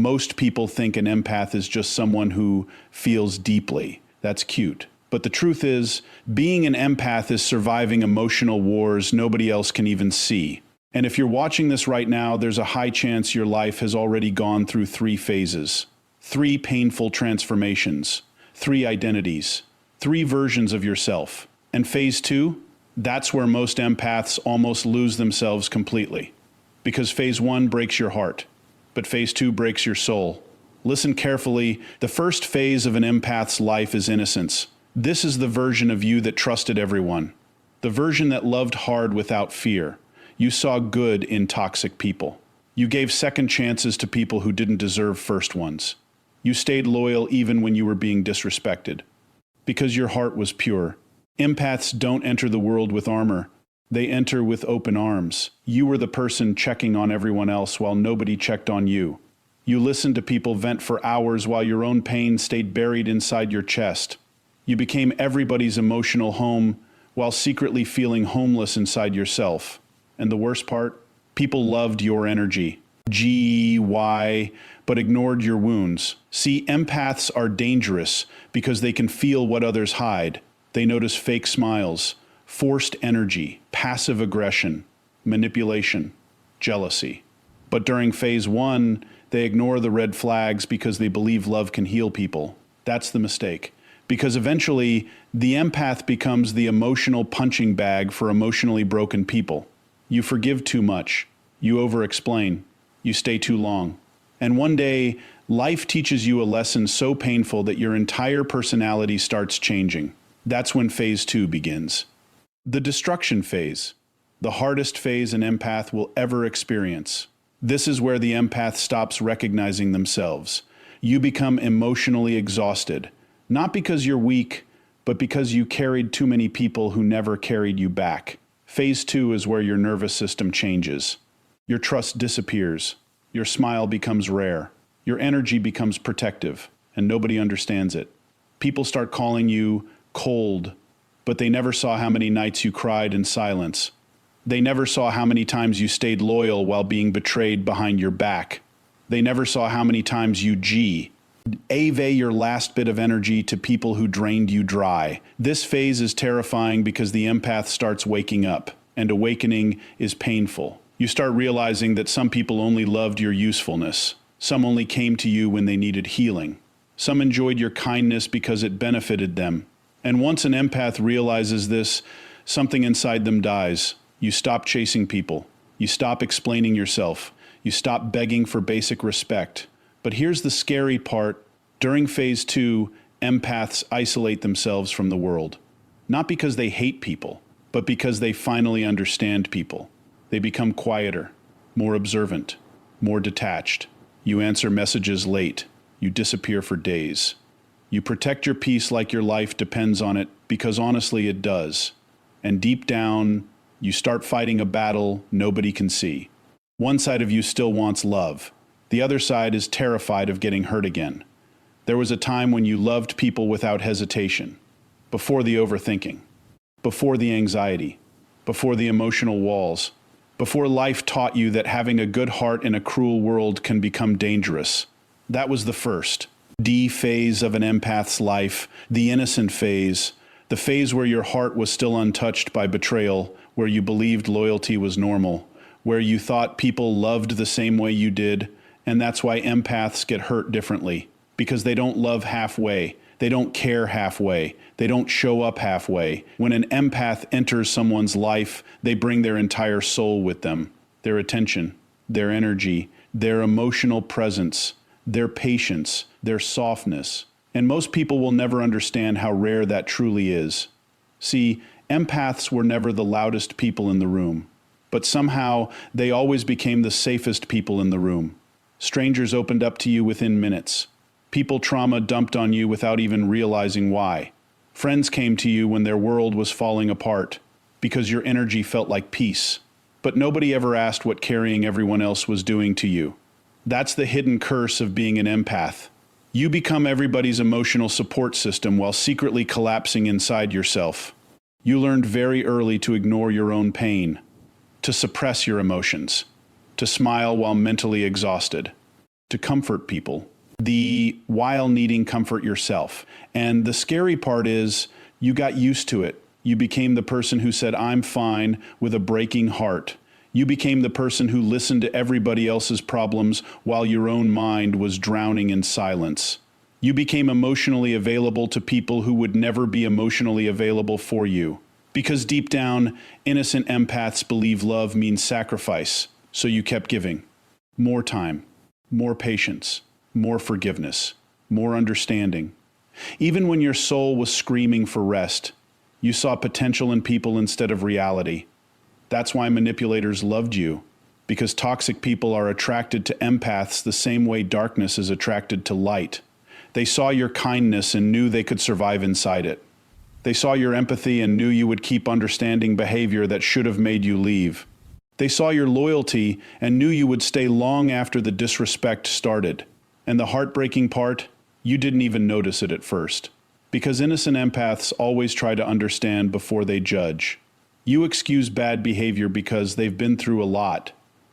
Most people think an empath is just someone who feels deeply. That's cute. But the truth is, being an empath is surviving emotional wars nobody else can even see. And if you're watching this right now, there's a high chance your life has already gone through 3 phases, 3 painful transformations, 3 identities, 3 versions of yourself. And phase 2? That's where most empaths almost lose themselves completely. Because phase 1 breaks your heart, but phase 2 breaks your soul. Listen carefully. The first phase of an empath's life is innocence. This is the version of you that trusted everyone. The version that loved hard without fear. You saw good in toxic people. You gave second chances to people who didn't deserve first ones. You stayed loyal even when you were being disrespected. Because your heart was pure. Empaths don't enter the world with armor. They enter with open arms. You were the person checking on everyone else while nobody checked on you. You listened to people vent for hours while your own pain stayed buried inside your chest. You became everybody's emotional home while secretly feeling homeless inside yourself. And the worst part? People loved your energy. Why? But ignored your wounds. See, empaths are dangerous because they can feel what others hide. They notice fake smiles, forced energy, passive aggression, manipulation, jealousy. But during phase 1, they ignore the red flags because they believe love can heal people. That's the mistake. Because eventually, the empath becomes the emotional punching bag for emotionally broken people. You forgive too much. You over-explain. You stay too long. And one day, life teaches you a lesson so painful that your entire personality starts changing. That's when phase 2 begins. The destruction phase. The hardest phase an empath will ever experience. This is where the empath stops recognizing themselves. You become emotionally exhausted. Not because you're weak, but because you carried too many people who never carried you back. Phase 2 is where your nervous system changes. Your trust disappears. Your smile becomes rare. Your energy becomes protective, and nobody understands it. People start calling you cold, but they never saw how many nights you cried in silence. They never saw how many times you stayed loyal while being betrayed behind your back. They never saw how many times you gave your last bit of energy to people who drained you dry. This phase is terrifying because the empath starts waking up, and awakening is painful. You start realizing that some people only loved your usefulness. Some only came to you when they needed healing. Some enjoyed your kindness because it benefited them. And once an empath realizes this, something inside them dies. You stop chasing people. You stop explaining yourself. You stop begging for basic respect. But here's the scary part. During phase 2, empaths isolate themselves from the world. Not because they hate people, but because they finally understand people. They become quieter, more observant, more detached. You answer messages late. You disappear for days. You protect your peace like your life depends on it, because honestly it does. And deep down, you start fighting a battle nobody can see. One side of you still wants love. The other side is terrified of getting hurt again. There was a time when you loved people without hesitation, before the overthinking, before the anxiety, before the emotional walls, before life taught you that having a good heart in a cruel world can become dangerous. That was the first phase of an empath's life, the innocent phase, the phase where your heart was still untouched by betrayal, where you believed loyalty was normal, where you thought people loved the same way you did, and that's why empaths get hurt differently, because they don't love halfway, they don't care halfway, they don't show up halfway. When an empath enters someone's life, they bring their entire soul with them, their attention, their energy, their emotional presence, their patience, their softness. And most people will never understand how rare that truly is. See, empaths were never the loudest people in the room, but somehow they always became the safest people in the room. Strangers opened up to you within minutes. People trauma dumped on you without even realizing why. Friends came to you when their world was falling apart, because your energy felt like peace. But nobody ever asked what carrying everyone else was doing to you. That's the hidden curse of being an empath. You become everybody's emotional support system while secretly collapsing inside yourself. You learned very early to ignore your own pain, to suppress your emotions, to smile while mentally exhausted. to comfort people, while needing comfort yourself. And the scary part is you got used to it. You became the person who said, "I'm fine," with a breaking heart. You became the person who listened to everybody else's problems while your own mind was drowning in silence. You became emotionally available to people who would never be emotionally available for you. Because deep down, innocent empaths believe love means sacrifice, so you kept giving. More time, more patience, more forgiveness, more understanding. Even when your soul was screaming for rest, you saw potential in people instead of reality. That's why manipulators loved you, because toxic people are attracted to empaths the same way darkness is attracted to light. They saw your kindness and knew they could survive inside it. They saw your empathy and knew you would keep understanding behavior that should have made you leave. They saw your loyalty and knew you would stay long after the disrespect started. And the heartbreaking part, you didn't even notice it at first. Because innocent empaths always try to understand before they judge. You excuse bad behavior because they've been through a lot.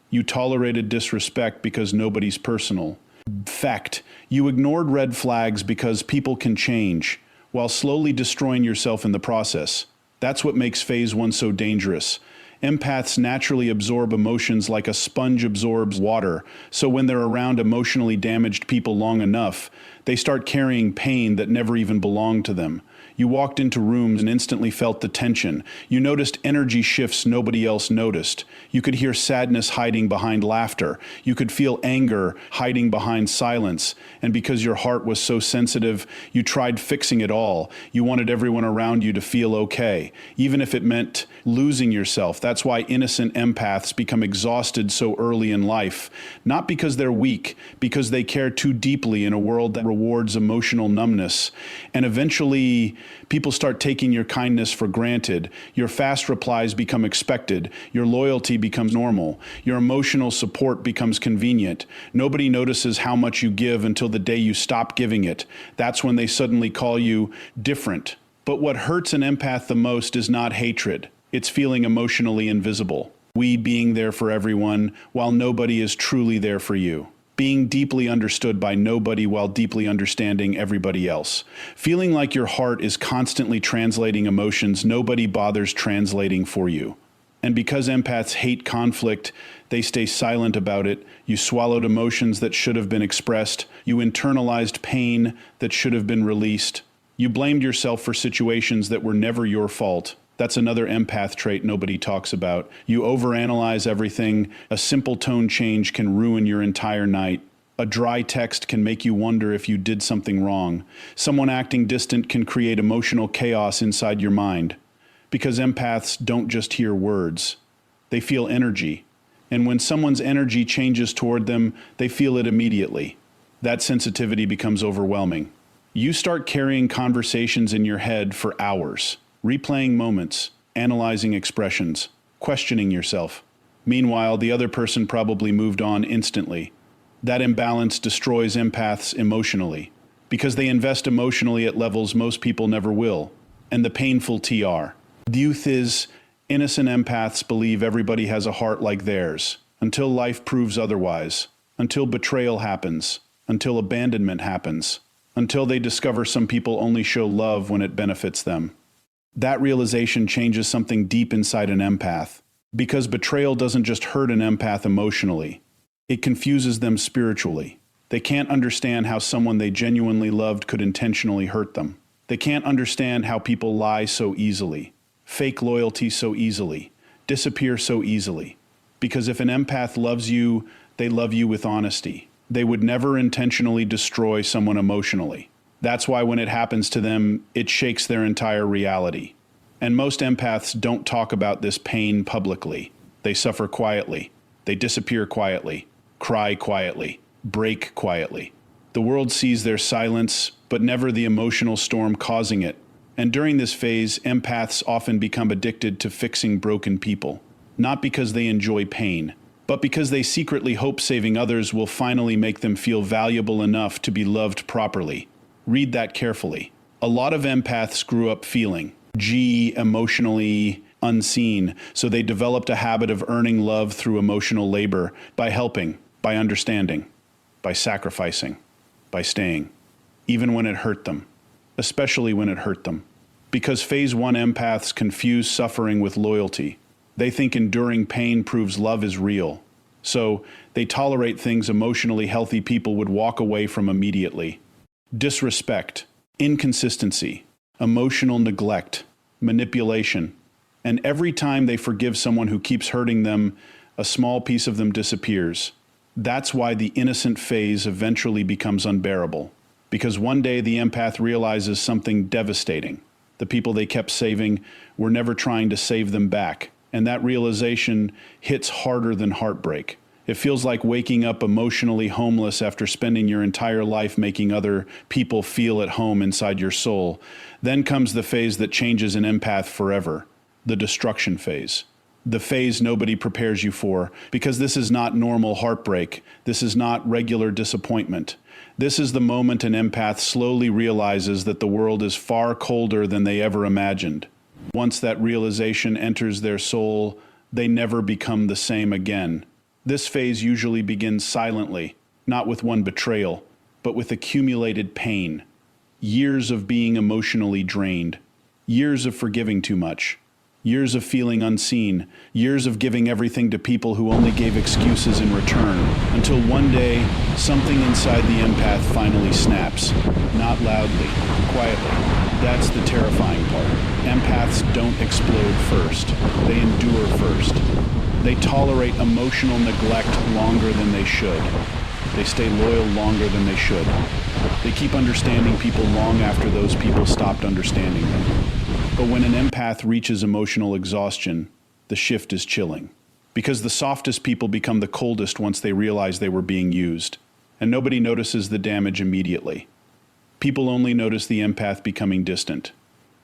You tolerated disrespect because nobody's personal. Fact, you ignored red flags because people can change, while slowly destroying yourself in the process. That's what makes phase 1 so dangerous. Empaths naturally absorb emotions like a sponge absorbs water, so when they're around emotionally damaged people long enough, they start carrying pain that never even belonged to them. You walked into rooms and instantly felt the tension. You noticed energy shifts nobody else noticed. You could hear sadness hiding behind laughter. You could feel anger hiding behind silence. And because your heart was so sensitive, you tried fixing it all. You wanted everyone around you to feel okay, even if it meant losing yourself. That's why innocent empaths become exhausted so early in life. Not because they're weak, because they care too deeply in a world that rewards emotional numbness. And eventually, people start taking your kindness for granted. Your fast replies become expected. Your loyalty becomes normal. Your emotional support becomes convenient. Nobody notices how much you give until the day you stop giving it. That's when they suddenly call you different. But what hurts an empath the most is not hatred. It's feeling emotionally invisible. We being there for everyone while nobody is truly there for you. Being deeply understood by nobody while deeply understanding everybody else. Feeling like your heart is constantly translating emotions nobody bothers translating for you. And because empaths hate conflict, they stay silent about it. You swallowed emotions that should have been expressed. You internalized pain that should have been released. You blamed yourself for situations that were never your fault. That's another empath trait nobody talks about. You overanalyze everything. A simple tone change can ruin your entire night. A dry text can make you wonder if you did something wrong. Someone acting distant can create emotional chaos inside your mind. Because empaths don't just hear words. They feel energy. And when someone's energy changes toward them, they feel it immediately. That sensitivity becomes overwhelming. You start carrying conversations in your head for hours. Replaying moments, analyzing expressions, questioning yourself. Meanwhile, the other person probably moved on instantly. That imbalance destroys empaths emotionally, because they invest emotionally at levels most people never will. And the painful TR. The youth is, innocent empaths believe everybody has a heart like theirs, until life proves otherwise, until betrayal happens, until abandonment happens, until they discover some people only show love when it benefits them. That realization changes something deep inside an empath, because betrayal doesn't just hurt an empath emotionally, it confuses them spiritually. They can't understand how someone they genuinely loved could intentionally hurt them. They can't understand how people lie so easily, fake loyalty so easily, disappear so easily. Because if an empath loves you, they love you with honesty. They would never intentionally destroy someone emotionally. That's why when it happens to them, it shakes their entire reality. And most empaths don't talk about this pain publicly. They suffer quietly. They disappear quietly, cry quietly, break quietly. The world sees their silence, but never the emotional storm causing it. And during this phase, empaths often become addicted to fixing broken people. Not because they enjoy pain, but because they secretly hope saving others will finally make them feel valuable enough to be loved properly. Read that carefully. A lot of empaths grew up feeling, emotionally unseen, so they developed a habit of earning love through emotional labor, by helping, by understanding. by sacrificing, by staying, even when it hurt them, especially when it hurt them. Because phase 1 empaths confuse suffering with loyalty. They think enduring pain proves love is real. So they tolerate things emotionally healthy people would walk away from immediately. Disrespect, inconsistency, emotional neglect, manipulation. And every time they forgive someone who keeps hurting them, a small piece of them disappears. That's why the innocent phase eventually becomes unbearable. Because one day the empath realizes something devastating. The people they kept saving were never trying to save them back. And that realization hits harder than heartbreak. It feels like waking up emotionally homeless after spending your entire life making other people feel at home inside your soul. Then comes the phase that changes an empath forever, the destruction phase. The phase nobody prepares you for, because this is not normal heartbreak. This is not regular disappointment. This is the moment an empath slowly realizes that the world is far colder than they ever imagined. Once that realization enters their soul, they never become the same again. This phase usually begins silently, not with one betrayal, but with accumulated pain. Years of being emotionally drained. Years of forgiving too much. Years of feeling unseen. Years of giving everything to people who only gave excuses in return. Until one day, something inside the empath finally snaps. Not loudly, quietly. That's the terrifying part. Empaths don't explode first. They endure first. They tolerate emotional neglect longer than they should. They stay loyal longer than they should. They keep understanding people long after those people stopped understanding them. But when an empath reaches emotional exhaustion, the shift is chilling. Because the softest people become the coldest once they realize they were being used. And nobody notices the damage immediately. People only notice the empath becoming distant,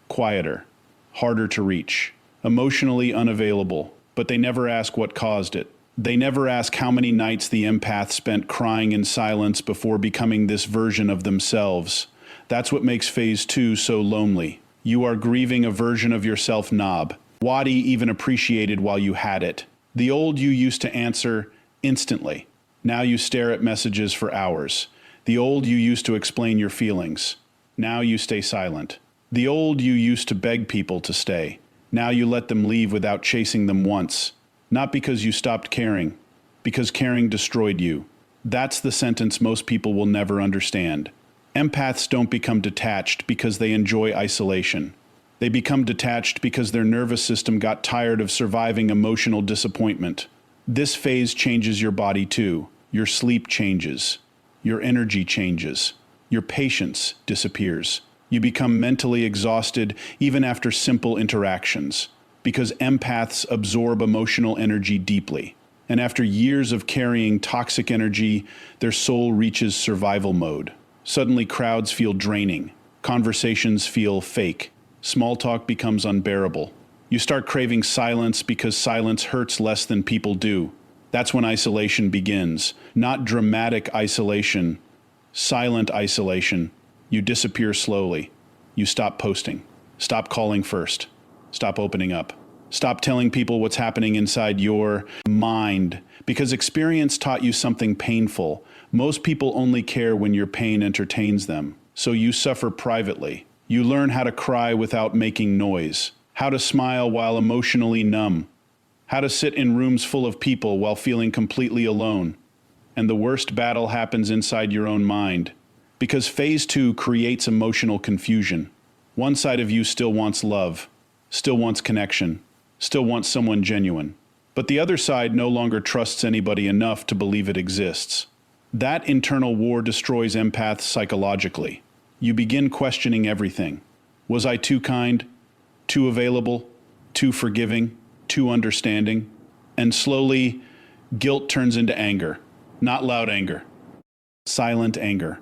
quieter, harder to reach, emotionally unavailable, but they never ask what caused it. They never ask how many nights the empath spent crying in silence before becoming this version of themselves. That's what makes phase 2 so lonely. You are grieving a version of yourself knob, wadi even appreciated while you had it. The old you used to answer instantly. Now you stare at messages for hours. The old you used to explain your feelings. Now you stay silent. The old you used to beg people to stay. Now you let them leave without chasing them once. Not because you stopped caring, because caring destroyed you. That's the sentence most people will never understand. Empaths don't become detached because they enjoy isolation. They become detached because their nervous system got tired of surviving emotional disappointment. This phase changes your body too. Your sleep changes. Your energy changes. Your patience disappears. You become mentally exhausted even after simple interactions, because empaths absorb emotional energy deeply. And after years of carrying toxic energy, their soul reaches survival mode. Suddenly crowds feel draining. Conversations feel fake. Small talk becomes unbearable. You start craving silence because silence hurts less than people do. That's when isolation begins. Not dramatic isolation, silent isolation. You disappear slowly. You stop posting. Stop calling first. Stop opening up. Stop telling people what's happening inside your mind. Because experience taught you something painful. Most people only care when your pain entertains them. So you suffer privately. You learn how to cry without making noise. How to smile while emotionally numb. How to sit in rooms full of people while feeling completely alone. And the worst battle happens inside your own mind. Because phase 2 creates emotional confusion. One side of you still wants love, still wants connection, still wants someone genuine. But the other side no longer trusts anybody enough to believe it exists. That internal war destroys empaths psychologically. You begin questioning everything. Was I too kind? Too available? Too forgiving? Too understanding? And slowly, guilt turns into anger. Not loud anger. Silent anger.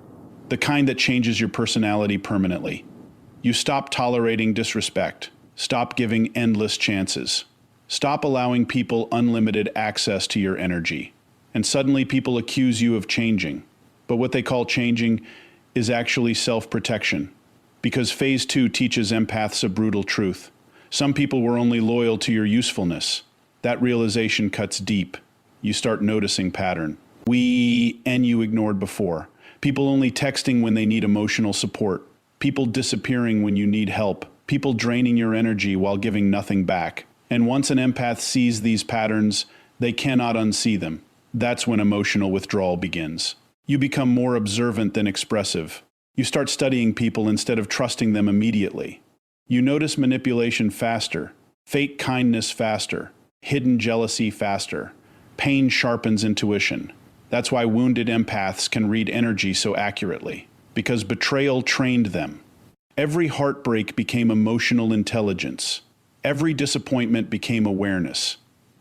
The kind that changes your personality permanently. You stop tolerating disrespect. Stop giving endless chances. Stop allowing people unlimited access to your energy. And suddenly people accuse you of changing. But what they call changing is actually self-protection. Because phase 2 teaches empaths a brutal truth. Some people were only loyal to your usefulness. That realization cuts deep. You start noticing pattern. You ignored before. People only texting when they need emotional support. People disappearing when you need help. People draining your energy while giving nothing back. And once an empath sees these patterns, they cannot unsee them. That's when emotional withdrawal begins. You become more observant than expressive. You start studying people instead of trusting them immediately. You notice manipulation faster, fake kindness faster, hidden jealousy faster. Pain sharpens intuition. That's why wounded empaths can read energy so accurately, because betrayal trained them. Every heartbreak became emotional intelligence. Every disappointment became awareness.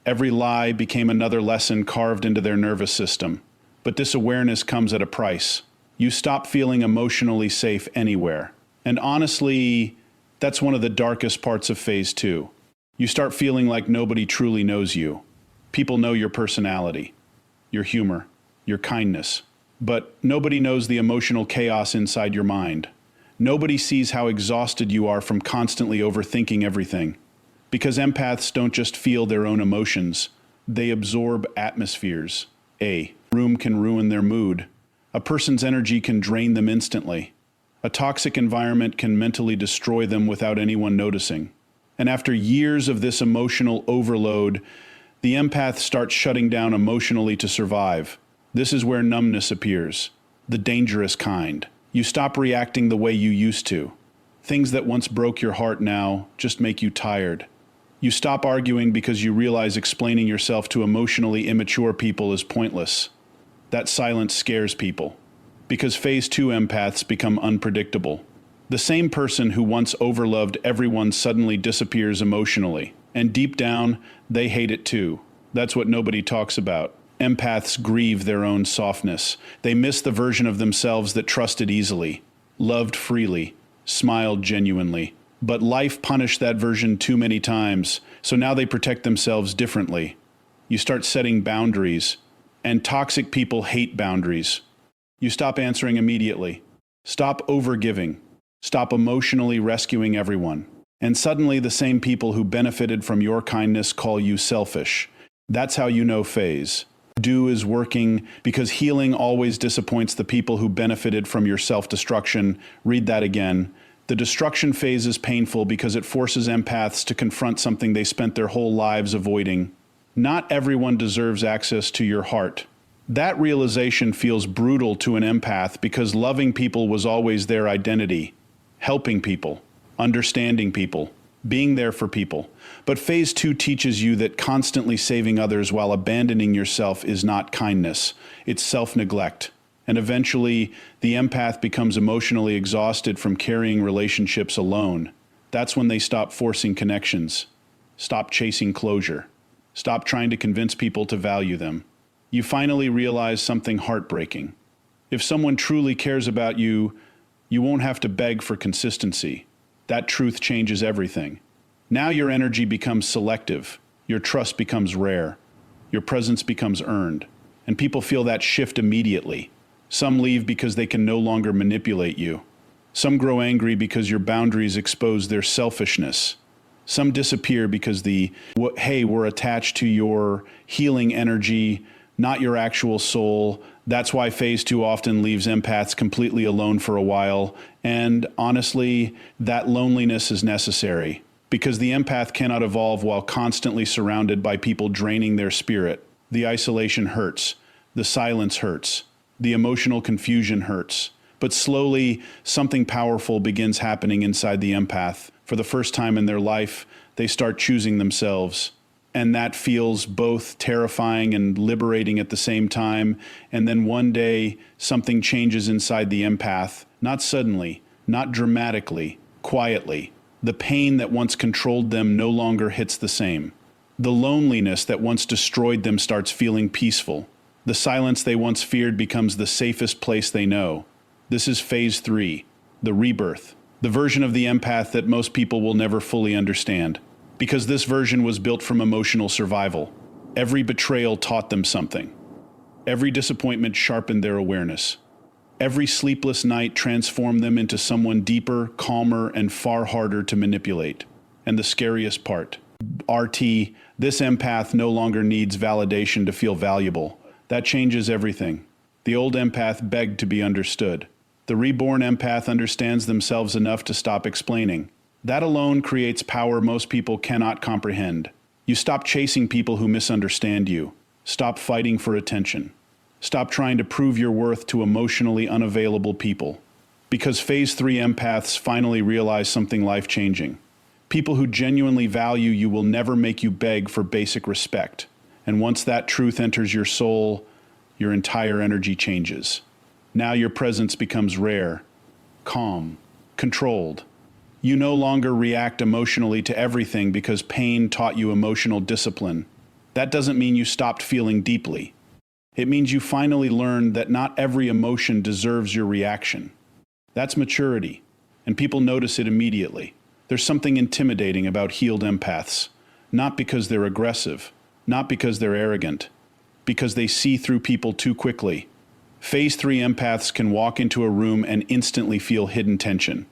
Every lie became another lesson carved into their nervous system. But this awareness comes at a price. You stop feeling emotionally safe anywhere. And honestly, that's one of the darkest parts of phase 2. You start feeling like nobody truly knows you. People know your personality, your humor, your kindness. But nobody knows the emotional chaos inside your mind. Nobody sees how exhausted you are from constantly overthinking everything. Because empaths don't just feel their own emotions, they absorb atmospheres. A room can ruin their mood. A person's energy can drain them instantly. A toxic environment can mentally destroy them without anyone noticing. And after years of this emotional overload, the empath starts shutting down emotionally to survive. This is where numbness appears, the dangerous kind. You stop reacting the way you used to. Things that once broke your heart now just make you tired. You stop arguing because you realize explaining yourself to emotionally immature people is pointless. That silence scares people. Because phase 2 empaths become unpredictable. The same person who once overloved everyone suddenly disappears emotionally. And deep down, they hate it too. That's what nobody talks about. Empaths grieve their own softness. They miss the version of themselves that trusted easily, loved freely, smiled genuinely. But life punished that version too many times, so now they protect themselves differently. You start setting boundaries, and toxic people hate boundaries. You stop answering immediately. Stop overgiving. Stop emotionally rescuing everyone. And suddenly the same people who benefited from your kindness call you selfish. That's how you know phase 2 is working, because healing always disappoints the people who benefited from your self-destruction. Read that again. The destruction phase is painful because it forces empaths to confront something they spent their whole lives avoiding. Not everyone deserves access to your heart. That realization feels brutal to an empath because loving people was always their identity. Helping people, understanding people, being there for people. But phase 2 teaches you that constantly saving others while abandoning yourself is not kindness. It's self-neglect. And eventually, the empath becomes emotionally exhausted from carrying relationships alone. That's when they stop forcing connections, stop chasing closure, stop trying to convince people to value them. You finally realize something heartbreaking. If someone truly cares about you, you won't have to beg for consistency. That truth changes everything. Now your energy becomes selective, your trust becomes rare, your presence becomes earned, and people feel that shift immediately. Some leave because they can no longer manipulate you. Some grow angry because your boundaries expose their selfishness. Some disappear because we're attached to your healing energy, not your actual soul. That's why phase 2 often leaves empaths completely alone for a while. And honestly, that loneliness is necessary, because the empath cannot evolve while constantly surrounded by people draining their spirit. The isolation hurts. The silence hurts. The emotional confusion hurts. But slowly, something powerful begins happening inside the empath. For the first time in their life, they start choosing themselves. And that feels both terrifying and liberating at the same time. And then one day, something changes inside the empath. Not suddenly, not dramatically, quietly. The pain that once controlled them no longer hits the same. The loneliness that once destroyed them starts feeling peaceful. The silence they once feared becomes the safest place they know. This is phase 3, the rebirth, the version of the empath that most people will never fully understand. Because this version was built from emotional survival. Every betrayal taught them something. Every disappointment sharpened their awareness. Every sleepless night transformed them into someone deeper, calmer, and far harder to manipulate. And the scariest part, RT, this empath no longer needs validation to feel valuable. That changes everything. The old empath begged to be understood. The reborn empath understands themselves enough to stop explaining. That alone creates power most people cannot comprehend. You stop chasing people who misunderstand you. Stop fighting for attention. Stop trying to prove your worth to emotionally unavailable people. Because Phase 3 empaths finally realize something life-changing. People who genuinely value you will never make you beg for basic respect. And once that truth enters your soul, your entire energy changes. Now your presence becomes rare, calm, controlled. You no longer react emotionally to everything because pain taught you emotional discipline. That doesn't mean you stopped feeling deeply. It means you finally learned that not every emotion deserves your reaction. That's maturity, and people notice it immediately. There's something intimidating about healed empaths, not because they're aggressive, not because they're arrogant, because they see through people too quickly. Phase 3 empaths can walk into a room and instantly feel hidden tension.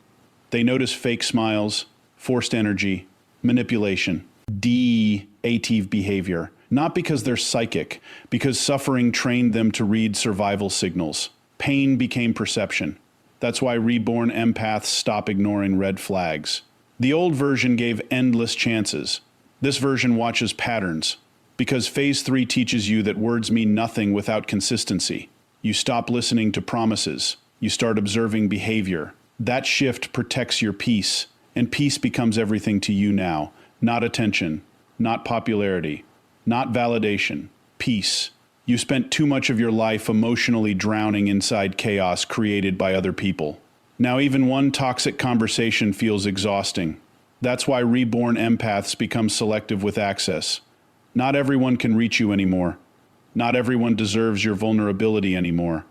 They notice fake smiles, forced energy, manipulation, de-ative behavior, not because they're psychic, because suffering trained them to read survival signals. Pain became perception. That's why reborn empaths stop ignoring red flags. The old version gave endless chances. This version watches patterns, because Phase 3 teaches you that words mean nothing without consistency. You stop listening to promises. You start observing behavior. That shift protects your peace, and peace becomes everything to you now. Not attention, not popularity, not validation. Peace. You spent too much of your life emotionally drowning inside chaos created by other people. Now even one toxic conversation feels exhausting. That's why reborn empaths become selective with access. Not everyone can reach you anymore. Not everyone deserves your vulnerability anymore.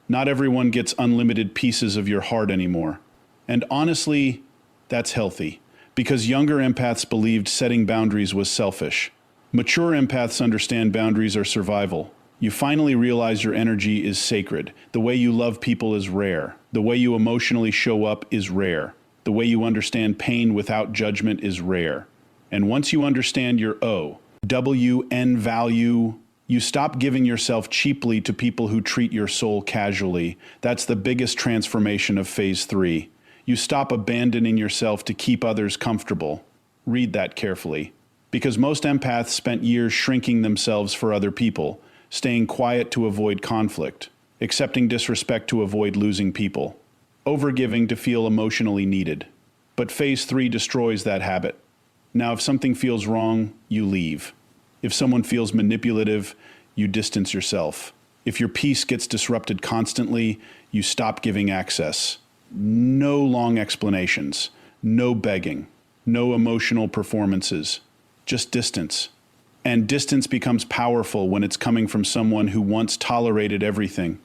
Not everyone gets unlimited pieces of your heart anymore. And honestly, that's healthy, because younger empaths believed setting boundaries was selfish. Mature empaths understand boundaries are survival. You finally realize your energy is sacred. The way you love people is rare. The way you emotionally show up is rare. The way you understand pain without judgment is rare. And once you understand your O-W-N value, you stop giving yourself cheaply to people who treat your soul casually. That's the biggest transformation of Phase 3. You stop abandoning yourself to keep others comfortable. Read that carefully. Because most empaths spent years shrinking themselves for other people, staying quiet to avoid conflict, accepting disrespect to avoid losing people, overgiving to feel emotionally needed. But Phase 3 destroys that habit. Now, if something feels wrong, you leave. If someone feels manipulative, you distance yourself. If your peace gets disrupted constantly, you stop giving access. No long explanations, no begging, no emotional performances, just distance. And distance becomes powerful when it's coming from someone who once tolerated everything.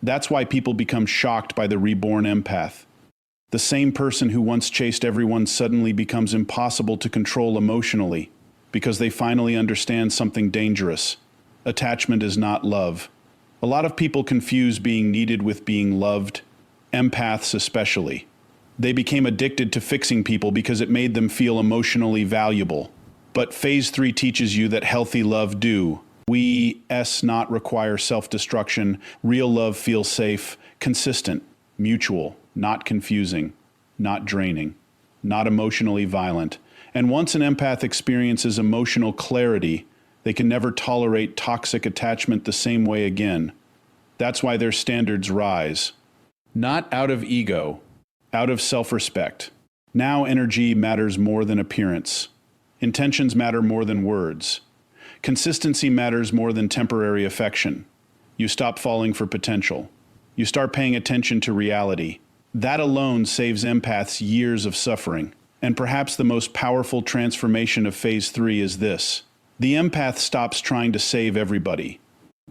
That's why people become shocked by the reborn empath. The same person who once chased everyone suddenly becomes impossible to control emotionally, because they finally understand something dangerous. Attachment is not love. A lot of people confuse being needed with being loved, empaths especially. They became addicted to fixing people because it made them feel emotionally valuable. But Phase 3 teaches you that healthy love not require self-destruction. Real love feels safe, consistent, mutual, not confusing, not draining, not emotionally violent. And once an empath experiences emotional clarity, they can never tolerate toxic attachment the same way again. That's why their standards rise. Not out of ego, out of self-respect. Now energy matters more than appearance. Intentions matter more than words. Consistency matters more than temporary affection. You stop falling for potential. You start paying attention to reality. That alone saves empaths years of suffering. And perhaps the most powerful transformation of Phase 3 is this. The empath stops trying to save everybody.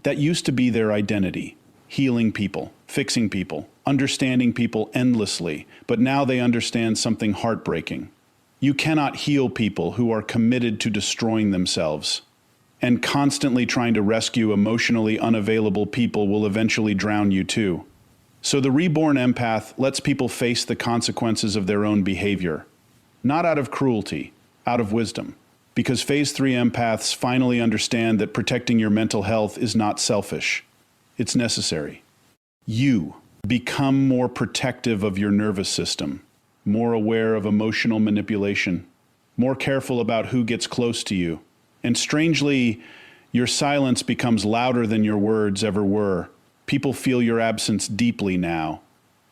That used to be their identity. Healing people, fixing people, understanding people endlessly. But now they understand something heartbreaking. You cannot heal people who are committed to destroying themselves. And constantly trying to rescue emotionally unavailable people will eventually drown you too. So the reborn empath lets people face the consequences of their own behavior. Not out of cruelty, out of wisdom. Because phase 3 empaths finally understand that protecting your mental health is not selfish. It's necessary. You become more protective of your nervous system, more aware of emotional manipulation, more careful about who gets close to you. And strangely, your silence becomes louder than your words ever were. People feel your absence deeply now.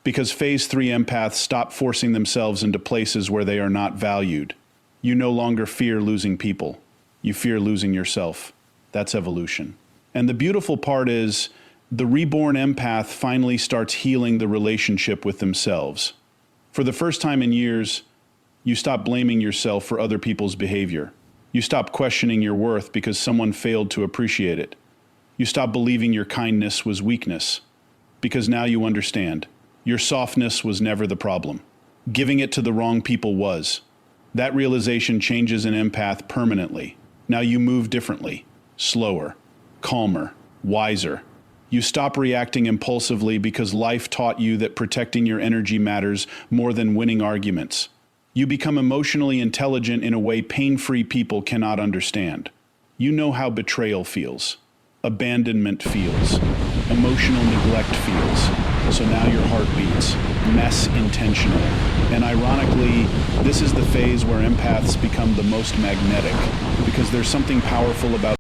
Because phase 3 empaths stop forcing themselves into places where they are not valued. You no longer fear losing people. You fear losing yourself. That's evolution. And the beautiful part is, the reborn empath finally starts healing the relationship with themselves. For the first time in years, you stop blaming yourself for other people's behavior. You stop questioning your worth because someone failed to appreciate it. You stop believing your kindness was weakness, because now you understand. Your softness was never the problem. Giving it to the wrong people was. That realization changes an empath permanently. Now you move differently, slower, calmer, wiser. You stop reacting impulsively because life taught you that protecting your energy matters more than winning arguments. You become emotionally intelligent in a way pain-free people cannot understand. You know how betrayal feels, abandonment feels, emotional neglect feels. So now your heart beats, mess intentional. And ironically, this is the phase where empaths become the most magnetic, because there's something powerful about